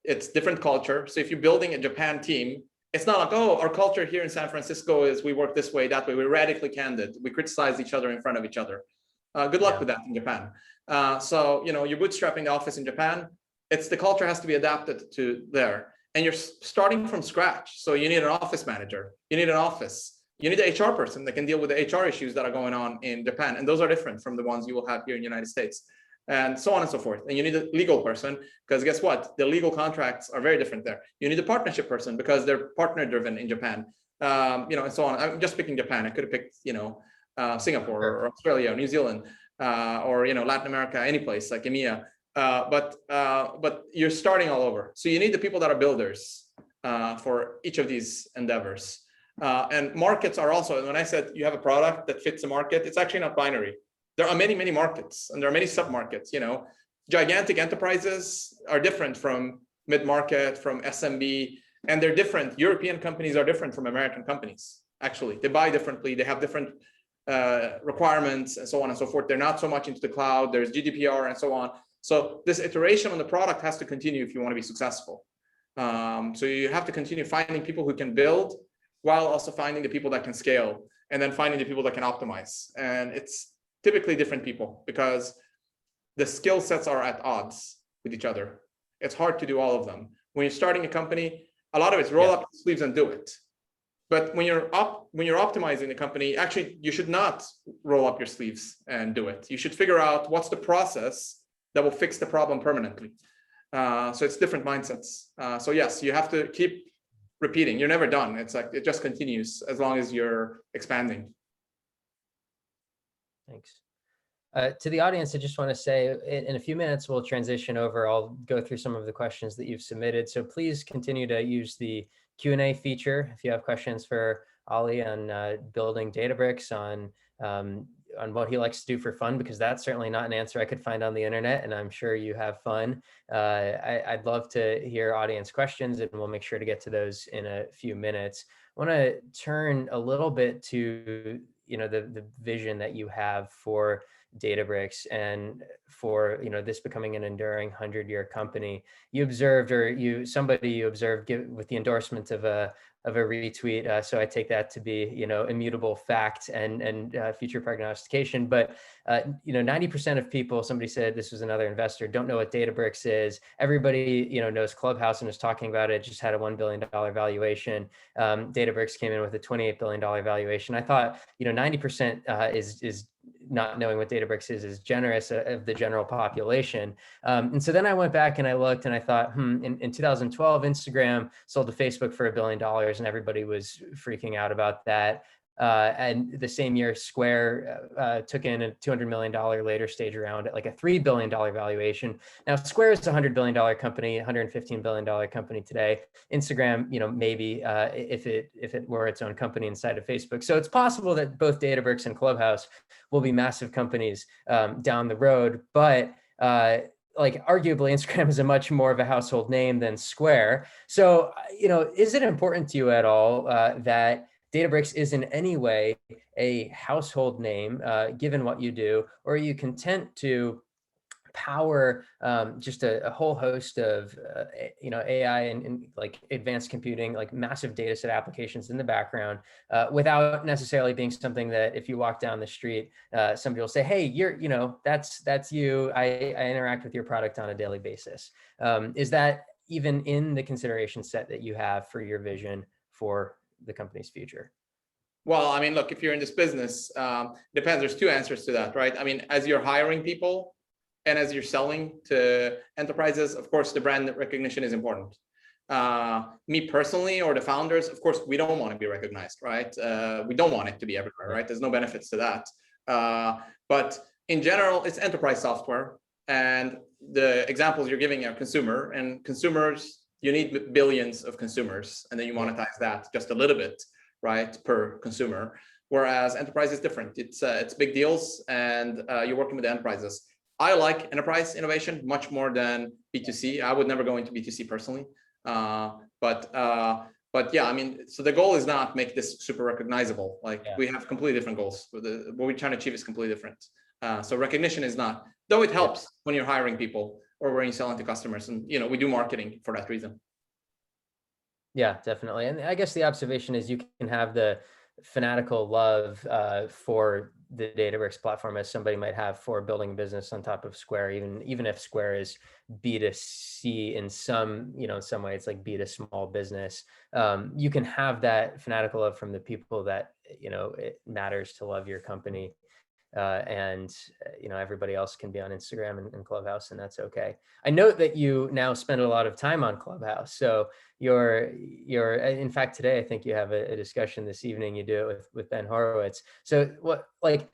It's different culture. So if you're building a Japan team, it's not like, oh, our culture here in San Francisco is we work this way, that way. We're radically candid. We criticize each other in front of each other. Good luck with that in Japan. So, you're bootstrapping the office in Japan. The culture has to be adapted to there. And you're starting from scratch. So you need an office manager. You need an office. You need an HR person that can deal with the HR issues that are going on in Japan. And those are different from the ones you will have here in the United States. and so on and so forth. And you need a legal person, because guess what? The legal contracts are very different there. You need a partnership person because they're partner driven in Japan, and so on. I'm just picking Japan. I could have picked, Singapore or Australia or New Zealand, or Latin America, any place like EMEA. But you're starting all over. So you need the people that are builders for each of these endeavors. And markets are also, when I said you have a product that fits a market, it's actually not binary. There are many, many markets, and there are many sub-markets. Gigantic enterprises are different from mid-market, from SMB, and they're different. European companies are different from American companies. Actually, they buy differently. They have different requirements and so on and so forth. They're not so much into the cloud. There's GDPR and so on. So this iteration on the product has to continue if you want to be successful. So you have to continue finding people who can build while also finding the people that can scale, and then finding the people that can optimize. And it's typically different people because the skill sets are at odds with each other. It's hard to do all of them. When you're starting a company, a lot of it's roll up your sleeves and do it. But when you're optimizing the company, actually, you should not roll up your sleeves and do it. You should figure out what's the process that will fix the problem permanently. So it's different mindsets. So yes, you have to keep repeating. You're never done. It's like it just continues as long as you're expanding. Thanks. To the audience, I just want to say in a few minutes, we'll transition over. I'll go through some of the questions that you've submitted. So please continue to use the Q&A feature if you have questions for Ali on building Databricks, on what he likes to do for fun, because that's certainly not an answer I could find on the internet, and I'm sure you have fun. I'd love to hear audience questions, and we'll make sure to get to those in a few minutes. I want to turn a little bit to the vision that you have for Databricks and for this becoming an enduring 100-year company. You observed, somebody observed with the endorsement of a retweet. So I take that to be immutable fact and future prognostication. But 90% of people, somebody said, this was another investor, don't know what Databricks is. Everybody knows Clubhouse and is talking about it. Just had a $1 billion valuation. Databricks came in with a $28 billion valuation. I thought 90% is not knowing what Databricks is generous of the general population. And so then I went back and I looked and I thought, in 2012, Instagram sold to Facebook for $1 billion and everybody was freaking out about that. And the same year, Square took in a $200 million later stage round at like a $3 billion valuation. Now, Square is a $100 billion company, $115 billion company today. Instagram, maybe if it were its own company inside of Facebook. So it's possible that both Databricks and Clubhouse will be massive companies down the road, but arguably Instagram is a much more of a household name than Square. So, is it important to you at all that Databricks is in any way a household name, given what you do, or are you content to power just a whole host of AI and like advanced computing, like massive data set applications in the background, without necessarily being something that if you walk down the street, somebody will say, hey, that's you. I interact with your product on a daily basis. Is that even in the consideration set that you have for your vision for the company's future? Well, I mean, look, if you're in this business, depends. There's two answers to that, right? I mean, as you're hiring people and as you're selling to enterprises, of course, the brand recognition is important. Me personally, or the founders, of course, we don't want to be recognized, right? We don't want it to be everywhere, right? There's no benefits to that. But in general, it's enterprise software. And the examples you're giving are consumer, and consumers, you need billions of consumers, and then you monetize that just a little bit, right, per consumer. Whereas enterprise is different. It's big deals, and you're working with the enterprises. I like enterprise innovation much more than B2C. I would never go into B2C personally. But yeah, I mean, so the goal is not make this super recognizable. We have completely different goals. What we're trying to achieve is completely different. So recognition is not, though it helps when you're hiring people or when you're selling to customers, and we do marketing for that reason. Yeah, definitely. And I guess the observation is you can have the fanatical love for the Databricks platform as somebody might have for building a business on top of Square, even if Square is B2C in some way, it's like B2 small business. You can have that fanatical love from the people that, it matters to love your company. and everybody else can be on Instagram and Clubhouse, and that's okay. I note that you now spend a lot of time on Clubhouse. So you're in fact, today I think you have a discussion this evening. You do it with Ben Horowitz. So what, like,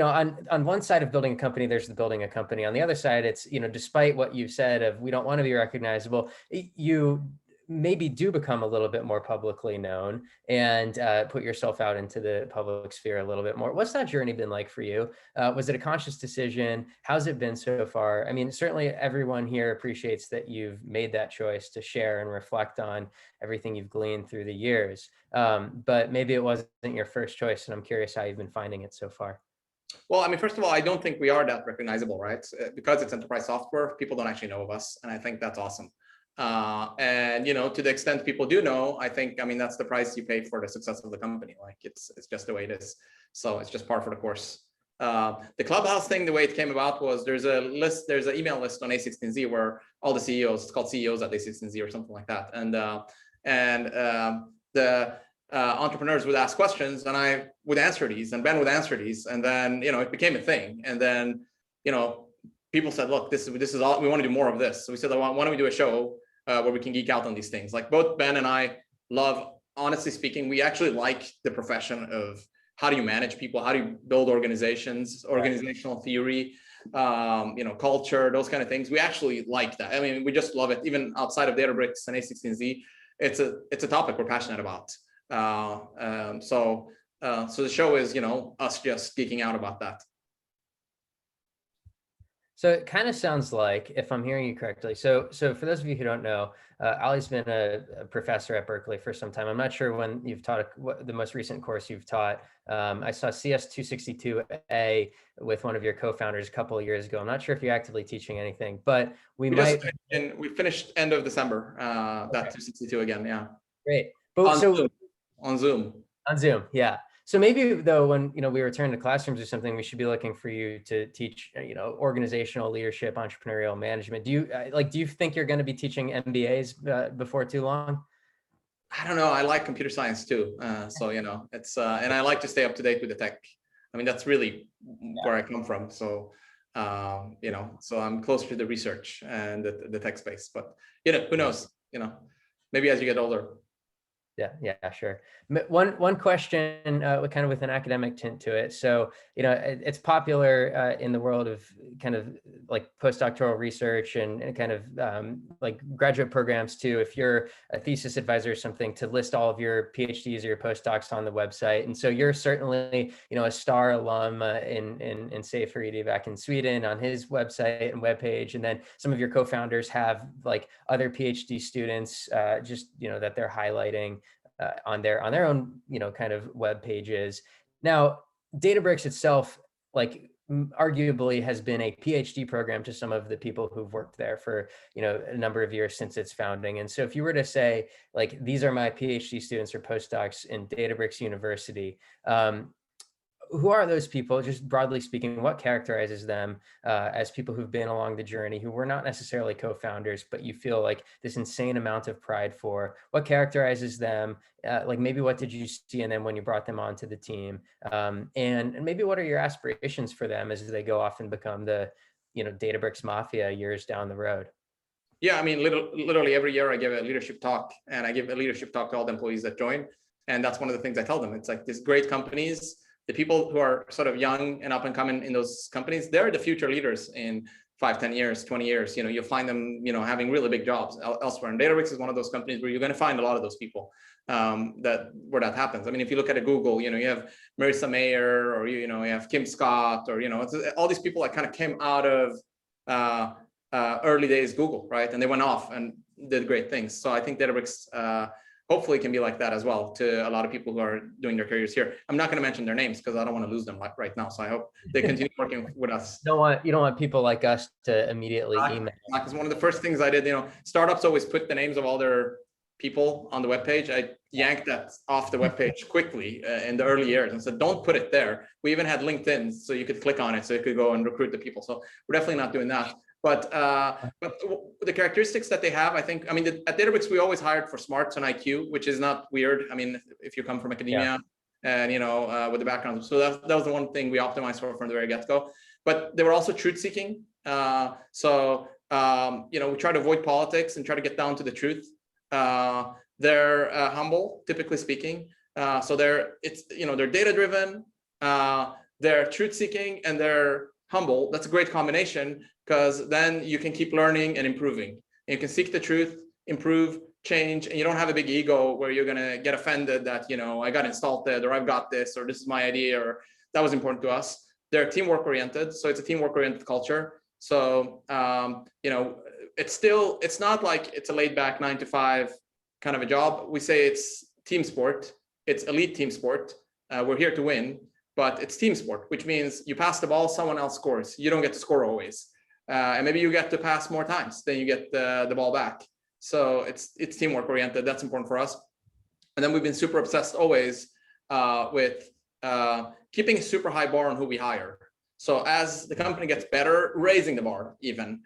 on one side of building a company, there's the building a company. On the other side, it's, despite what you said of we don't want to be recognizable, you maybe do become a little bit more publicly known and put yourself out into the public sphere a little bit more. What's that journey been like for you? Was it a conscious decision? How's it been so far? I mean, certainly everyone here appreciates that you've made that choice to share and reflect on everything you've gleaned through the years. But maybe it wasn't your first choice, and I'm curious how you've been finding it so far. Well, I mean, first of all, I don't think we are that recognizable, right? Because it's enterprise software, people don't actually know of us, and I think that's awesome. And to the extent people do know, I think, I mean, that's the price you pay for the success of the company. Like it's just the way it is. So it's just par for the course. The Clubhouse thing, the way it came about was there's an email list on A16Z where all the CEOs, it's called CEOs at A16Z or something like that, and the entrepreneurs would ask questions, and I would answer these, and Ben would answer these, and then it became a thing, and then people said, look, this is all, we want to do more of this. So we said, why don't we do a show where we can geek out on these things? Like both Ben and I love, honestly speaking, we actually like the profession of how do you manage people, how do you build organizations, organizational theory, culture, those kind of things. We actually like that. I mean, we just love it. Even outside of Databricks and A16Z, it's a topic we're passionate about. So the show is, us just geeking out about that. So it kind of sounds like, if I'm hearing you correctly, so for those of you who don't know, Ali's been a professor at Berkeley for some time. I'm not sure when you've taught what the most recent course you've taught. I saw CS 262A with one of your co-founders a couple of years ago. I'm not sure if you're actively teaching anything, but we finished end of December, that 262 again. Yeah. Great. But on Zoom. On Zoom, yeah. So maybe though, when we return to classrooms or something, we should be looking for you to teach, organizational leadership, entrepreneurial management. Do you think you're going to be teaching MBAs before too long? I don't know. I like computer science too, so it's and I like to stay up to date with the tech. I mean, that's really where I come from. So so I'm closer to the research and the tech space. But who knows? Maybe as you get older. Yeah, sure. One question, kind of with an academic tint to it. So, it's popular in the world of kind of like postdoctoral research and kind of like graduate programs too. If you're a thesis advisor or something, to list all of your PhDs or your postdocs on the website. And so you're certainly, a star alum in Seyfriedi back in Sweden on his website and webpage. And then some of your co-founders have like other PhD students, just that they're highlighting on their own, kind of web pages. Now, Databricks itself, like arguably has been a PhD program to some of the people who've worked there for, a number of years since its founding. And so if you were to say, like, these are my PhD students or postdocs in Databricks University, who are those people, just broadly speaking? What characterizes them as people who've been along the journey, who were not necessarily co-founders, but you feel like this insane amount of pride for? What characterizes them? Like maybe what did you see in them when you brought them onto the team? And maybe what are your aspirations for them as they go off and become the, Databricks Mafia years down the road? Yeah, I mean, literally every year I give a leadership talk, and I give a leadership talk to all the employees that join. And that's one of the things I tell them. It's like these great companies, the people who are sort of young and up and coming in those companies, they're the future leaders in 5, 10 years, 20 years. You'll find them, having really big jobs elsewhere. And Databricks is one of those companies where you're going to find a lot of those people where that happens. I mean, if you look at a Google, you have Marissa Mayer, or you have Kim Scott, or it's all these people that kind of came out of early days Google, right? And they went off and did great things. So I think Databricks hopefully can be like that as well to a lot of people who are doing their careers here. I'm not going to mention their names because I don't want to lose them right now. So I hope they continue working with us. You don't want people like us to immediately email. Because one of the first things I did, startups always put the names of all their people on the webpage. I yanked that off the webpage quickly in the early years and said, don't put it there. We even had LinkedIn so you could click on it so you could go and recruit the people. So we're definitely not doing that. But the characteristics that they have, I think, at Databricks, we always hired for smarts and IQ, which is not weird. I mean, if you come from academia, and with the background. So that was the one thing we optimized for from the very get-go. But they were also truth-seeking. We try to avoid politics and try to get down to the truth. They're humble, typically speaking. So they're data-driven, they're truth-seeking, and they're humble. That's a great combination, because then you can keep learning and improving. And you can seek the truth, improve, change, and you don't have a big ego where you're going to get offended that, I got insulted, or I've got this, or this is my idea, or that was important to us. They're teamwork oriented. So it's a teamwork oriented culture. So, it's not like it's a laid back 9 to 5 kind of a job. We say it's team sport. It's elite team sport. We're here to win, but it's team sport, which means you pass the ball, someone else scores. You don't get to score always. And maybe you get to pass more times than you get the ball back. So it's teamwork oriented. That's important for us. And then we've been super obsessed always with keeping a super high bar on who we hire. So as the company gets better, raising the bar even,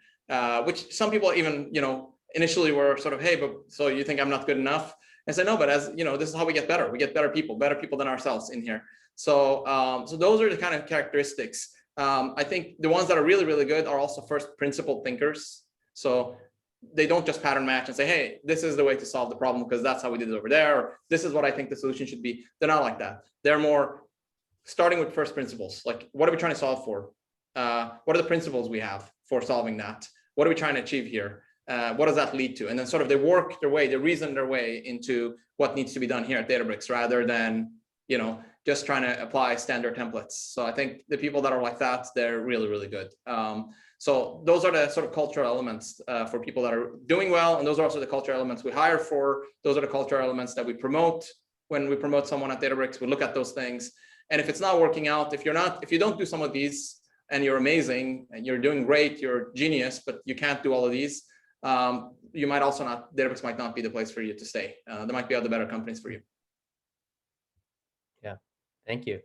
which some people even, initially were sort of, hey, but so you think I'm not good enough? And say, no, but as this is how we get better. We get better people than ourselves in here. So those are the kind of characteristics. I think the ones that are really, really good are also first principle thinkers. So they don't just pattern match and say, hey, this is the way to solve the problem because that's how we did it over there. Or this is what I think the solution should be. They're not like that. They're more starting with first principles. Like, what are we trying to solve for? What are the principles we have for solving that? What are we trying to achieve here? What does that lead to? And then sort of they work their way, they reason their way into what needs to be done here at Databricks, rather than, just trying to apply standard templates. So I think the people that are like that, they're really, really good. So those are the sort of cultural elements for people that are doing well. And those are also the cultural elements we hire for. Those are the cultural elements that we promote. When we promote someone at Databricks, we look at those things. And if it's not working out, if you don't do some of these and you're amazing and you're doing great, you're a genius, but you can't do all of these, you might also not, Databricks might not be the place for you to stay. There might be other better companies for you. Yeah, thank you.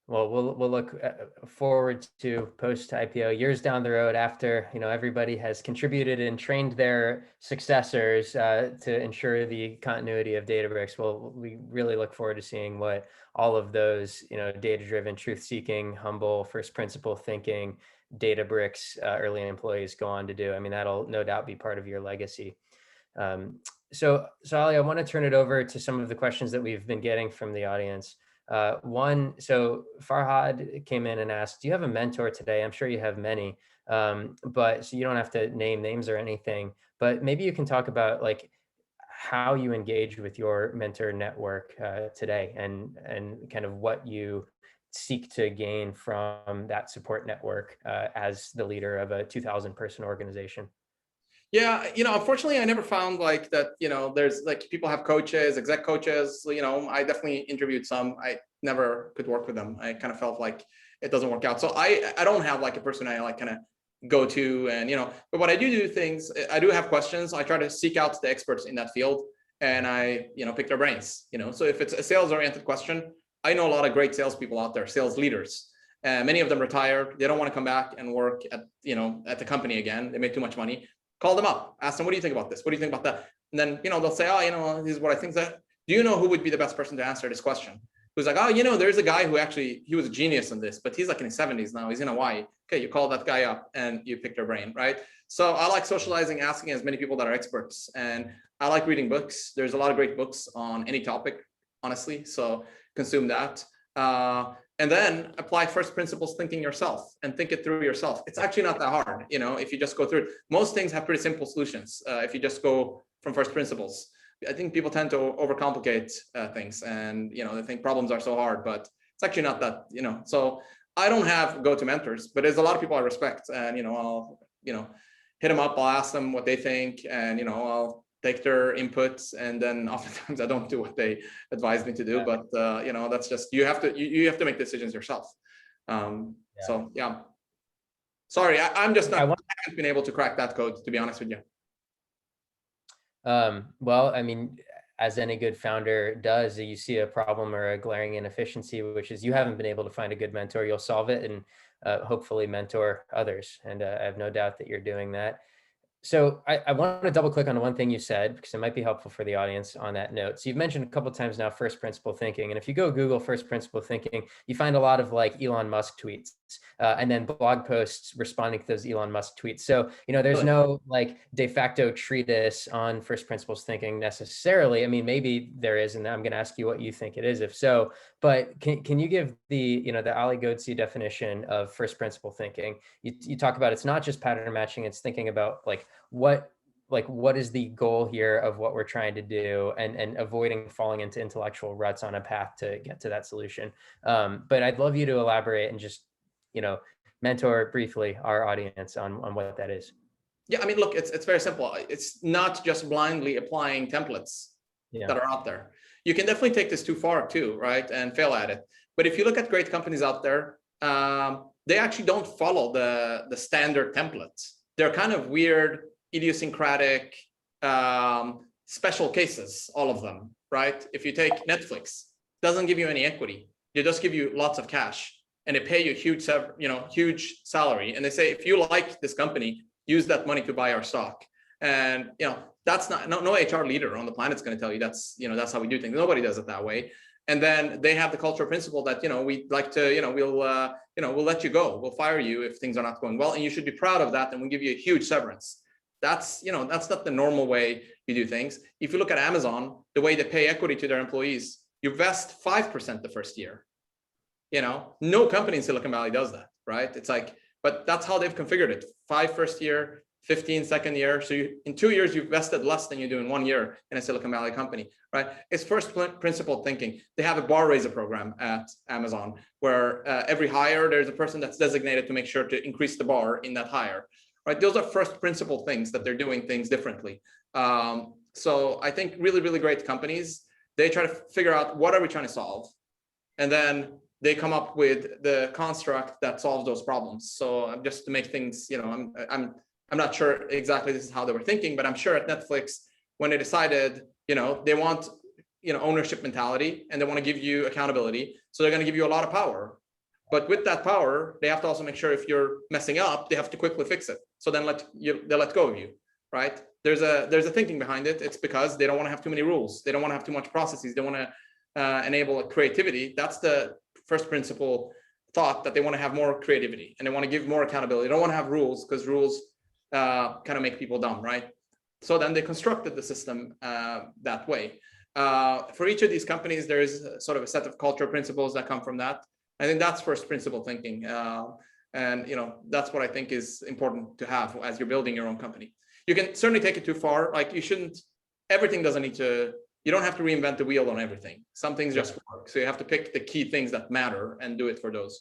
Well, we'll look forward to post IPO years down the road after everybody has contributed and trained their successors to ensure the continuity of Databricks. Well, we really look forward to seeing what all of those data-driven, truth-seeking, humble, first principle thinking Databricks early employees go on to do. I mean, that'll no doubt be part of your legacy. So Ali, I want to turn it over to some of the questions that we've been getting from the audience. So Farhad came in and asked, do you have a mentor today? I'm sure you have many, but so you don't have to name names or anything, but maybe you can talk about like how you engage with your mentor network today and kind of what you seek to gain from that support network as the leader of a 2,000 person organization. Yeah, unfortunately, I never found like that, there's like people have coaches, exec coaches, I definitely interviewed some. I never could work with them. I kind of felt like it doesn't work out. So I don't have like a person I like kind of go to and, but when I do things, I do have questions. I try to seek out the experts in that field and I, pick their brains, So if it's a sales oriented question, I know a lot of great salespeople out there, sales leaders. Many of them retired. They don't want to come back and work at, at the company again. They make too much money. Call them up, ask them, what do you think about this? What do you think about that? And then, they'll say, oh, this is what I think. That, do you know who would be the best person to answer this question? Who's like, oh, there's a guy who actually, he was a genius in this, but he's like in his 70s now. He's in Hawaii. Okay, you call that guy up and you pick their brain, right? So I like socializing, asking as many people that are experts. And I like reading books. There's a lot of great books on any topic, honestly. So consume that. And then apply first principles thinking yourself and think it through yourself. It's actually not that hard, if you just go through it. Most things have pretty simple solutions if you just go from first principles. I think people tend to overcomplicate things and, they think problems are so hard, but it's actually not that, So I don't have go-to mentors, but there's a lot of people I respect and, I'll, hit them up, I'll ask them what they think and, I'll take their inputs, and then oftentimes I don't do what they advise me to do. But that's just you have to make decisions yourself. So yeah, sorry, I'm just not. I haven't been able to crack that code, to be honest with you. Well, I mean, as any good founder does, you see a problem or a glaring inefficiency, which is you haven't been able to find a good mentor. You'll solve it and hopefully mentor others. And I have no doubt that you're doing that. So I want to double click on one thing you said, because it might be helpful for the audience on that note. So you've mentioned a couple of times now first principle thinking. And if you go Google first principle thinking, you find a lot of like Elon Musk tweets and then blog posts responding to those Elon Musk tweets. So, there's Really? no like de facto treatise on first principles thinking necessarily. I mean, maybe there is, and I'm going to ask you what you think it is, if so. But can you give the Ali Ghodsi definition of first principle thinking? You talk about it's not just pattern matching, it's thinking about what is the goal here of what we're trying to do, and avoiding falling into intellectual ruts on a path to get to that solution. But I'd love you to elaborate and just mentor briefly our audience on what that is. Yeah, I mean, look, it's very simple. It's not just blindly applying templates that are out there. You can definitely take this too far too, right, and fail at it. But if you look at great companies out there, they actually don't follow the standard templates. They're kind of weird, idiosyncratic, special cases, all of them, right? If you take Netflix, doesn't give you any equity. They just give you lots of cash, and they pay you huge salary. And they say, if you like this company, use that money to buy our stock. And that's not no HR leader on the planet is going to tell you that's how we do things. Nobody does it that way. And then they have the cultural principle that we like to we'll let you go, we'll fire you if things are not going well, and you should be proud of that, and we'll give you a huge severance. That's not the normal way you do things. If you look at Amazon, the way they pay equity to their employees, you vest 5% the first year. No company in Silicon Valley does that, right? It's like, but that's how they've configured it. 5 first year, 15 second year. So in 2 years, you've vested less than you do in 1 year in a Silicon Valley company, right? It's first principle thinking. They have a bar raiser program at Amazon where every hire, there's a person that's designated to make sure to increase the bar in that hire, right? Those are first principle things that they're doing things differently. So I think really, really great companies, they try to figure out what are we trying to solve? And then they come up with the construct that solves those problems. So just to make things, I'm not sure exactly this is how they were thinking, but I'm sure at Netflix, when they decided, they want, ownership mentality, and they want to give you accountability. So they're going to give you a lot of power. But with that power, they have to also make sure if you're messing up, they have to quickly fix it. So then they let go of you, right? There's a thinking behind it. It's because they don't want to have too many rules. They don't want to have too much processes. They want to enable creativity. That's the first principle thought, that they want to have more creativity and they want to give more accountability. They don't want to have rules, because rules kind of make people dumb, right? So then they constructed the system that way. For each of these companies, there is sort of a set of cultural principles that come from that. I think that's first principle thinking. And that's what I think is important to have as you're building your own company. You can certainly take it too far. Like everything doesn't need to, you don't have to reinvent the wheel on everything. Some things just work. So you have to pick the key things that matter and do it for those.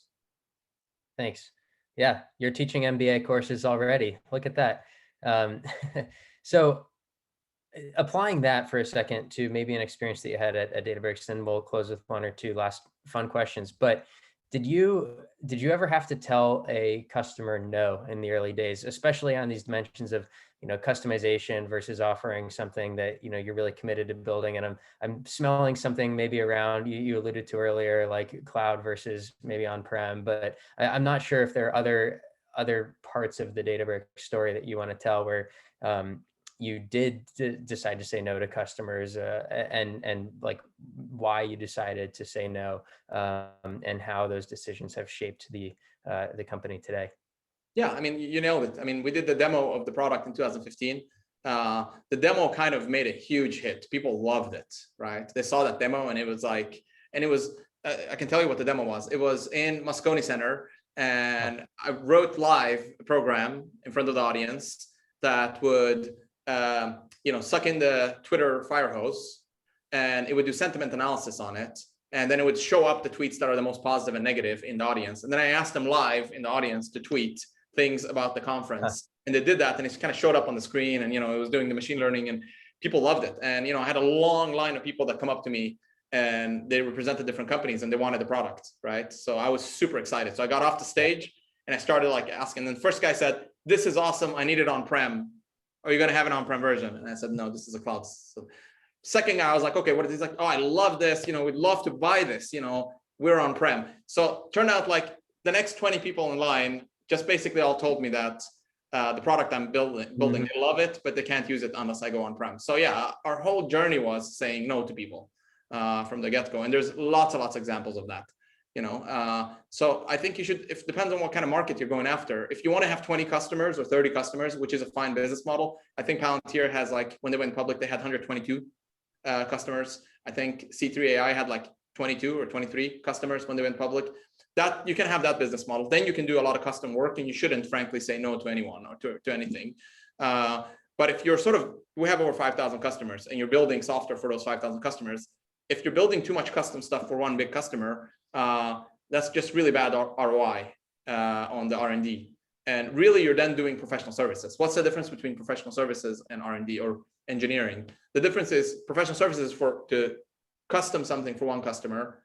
Thanks. Yeah, you're teaching MBA courses already. Look at that. So applying that for a second to maybe an experience that you had at Databricks, and we'll close with one or two last fun questions. But did you ever have to tell a customer no in the early days, especially on these dimensions of customization versus offering something that you're really committed to building? And I'm smelling something maybe around, you alluded to earlier, like cloud versus maybe on-prem, but I'm not sure if there are other parts of the Databricks story that you want to tell where you did decide to say no to customers, and like why you decided to say no, and how those decisions have shaped the company today. Yeah, I mean, you nailed it. I mean, we did the demo of the product in 2015. The demo kind of made a huge hit. People loved it, right? They saw that demo and it was like, I can tell you what the demo was. It was in Moscone Center, and I wrote live a program in front of the audience that would, suck in the Twitter fire hose, and it would do sentiment analysis on it. And then it would show up the tweets that are the most positive and negative in the audience. And then I asked them live in the audience to tweet things about the conference. And they did that, and it kind of showed up on the screen, and, it was doing the machine learning, and people loved it. And, I had a long line of people that come up to me, and they represented different companies, and they wanted the product, right? So I was super excited. So I got off the stage and I started asking. And the first guy said, "This is awesome. I need it on-prem. Are you going to have an on-prem version?" And I said, "No, this is a cloud." So second guy, I was like, "Okay, what is this?" Like, "Oh, I love this. We'd love to buy this. We're on-prem." So turned out the next 20 people in line just basically all told me that the product I'm building, they love it, but they can't use it unless I go on-prem. So yeah, our whole journey was saying no to people from the get-go. And there's lots of examples of that. So I think you should, if depends on what kind of market you're going after. If you want to have 20 customers or 30 customers, which is a fine business model, I think Palantir has, like, when they went public, they had 122 customers. I think C3 AI had like 22 or 23 customers when they went public. That you can have that business model. Then you can do a lot of custom work, and you shouldn't, frankly, say no to anyone or to anything. But if you're we have over 5,000 customers, and you're building software for those 5,000 customers. If you're building too much custom stuff for one big customer, that's just really bad ROI on the R&D. And really, you're then doing professional services. What's the difference between professional services and R&D or engineering? The difference is professional services to custom something for one customer.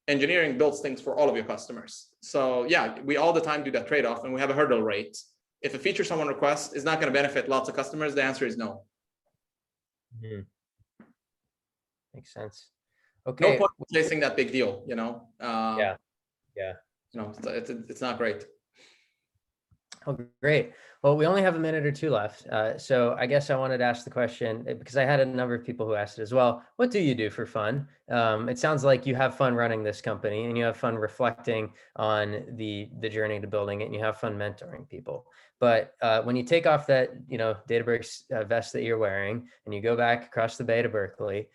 Engineering builds things for all of your customers. So yeah, we all the time do that trade-off, and we have a hurdle rate. If a feature someone requests is not going to benefit lots of customers, the answer is no. Makes sense. Okay. No point chasing that big deal, Yeah. It's not great. Oh, great. Well, we only have a minute or two left. So I guess I wanted to ask the question, because I had a number of people who asked it as well. What do you do for fun? It sounds like you have fun running this company, and you have fun reflecting on the journey to building it, and you have fun mentoring people. But when you take off that, Databricks vest that you're wearing, and you go back across the bay to Berkeley,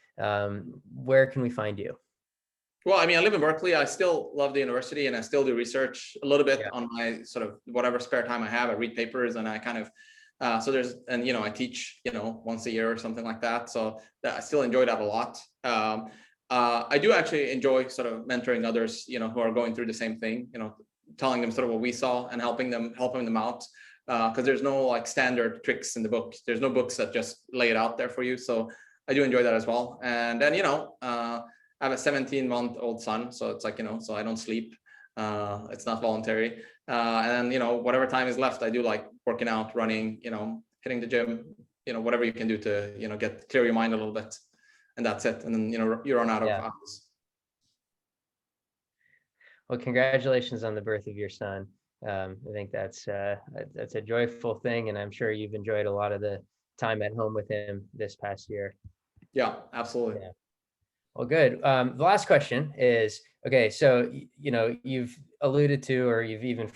where can we find you? Well, I mean, I live in Berkeley. I still love the university, and I still do research a little bit on my sort of whatever spare time I have. I read papers, and I kind of, I teach, once a year or something like that. So I still enjoy that a lot. I do actually enjoy sort of mentoring others, who are going through the same thing, telling them sort of what we saw and helping them out. Because there's no like standard tricks in the book. There's no books that just lay it out there for you. So I do enjoy that as well. And then, I have a 17-month-old son, so it's like, so I don't sleep. It's not voluntary. And then, whatever time is left, I do like working out, running, hitting the gym, whatever you can do to, clear your mind a little bit. And that's it. And then, you run out of hours. Well, congratulations on the birth of your son. I think that's a joyful thing, and I'm sure you've enjoyed a lot of the time at home with him this past year. Yeah, absolutely. Yeah. Well, good. The last question is, okay, so, you've alluded to, or you've even been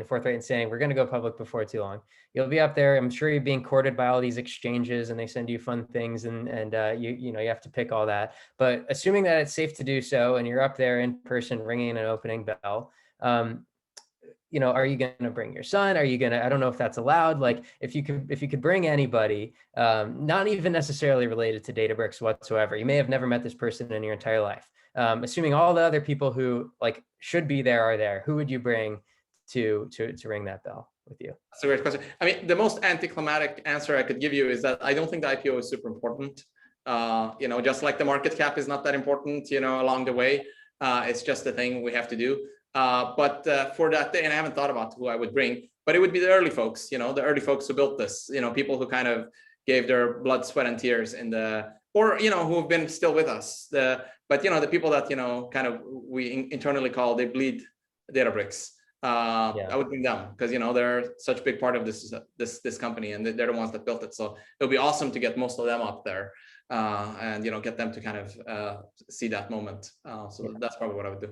forthright in saying we're going to go public before too long. You'll be up there. I'm sure you're being courted by all these exchanges, and they send you fun things, and you have to pick all that. But assuming that it's safe to do so, and you're up there in person ringing an opening bell, are you going to bring your son? Are you going to, I don't know if that's allowed. Like if you could bring anybody, not even necessarily related to Databricks whatsoever. You may have never met this person in your entire life. Assuming all the other people who like should be there are there, who would you bring to ring that bell with you? That's a great question. I mean, the most anticlimactic answer I could give you is that I don't think the IPO is super important. Just like the market cap is not that important, along the way. It's just a thing we have to do. But for that day, and I haven't thought about who I would bring, but it would be the early folks, the early folks who built this, people who kind of gave their blood, sweat, and tears or who have been still with us. The people that, kind of we internally call, they bleed Databricks. I would bring them because, they're such a big part of this company, and they're the ones that built it. So it would be awesome to get most of them up there and, get them to kind of see that moment. That's probably what I would do.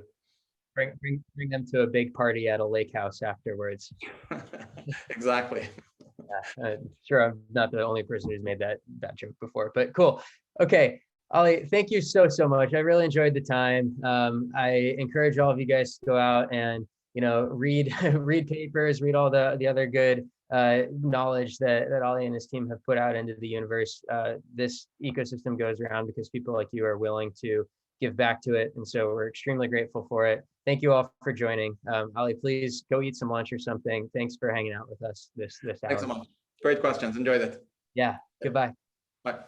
Bring them to a big party at a lake house afterwards. Exactly. Yeah, I'm sure I'm not the only person who's made that joke before, but cool. Okay, Ali, thank you so much. I really enjoyed the time. I encourage all of you guys to go out and read papers, read all the other good knowledge that Ali and his team have put out into the universe. This ecosystem goes around because people like you are willing to give back to it, and so we're extremely grateful for it. Thank you all for joining. Ali, please go eat some lunch or something. Thanks for hanging out with us this hour. Thanks so much. Great questions. Enjoyed it. Yeah. Goodbye. Bye.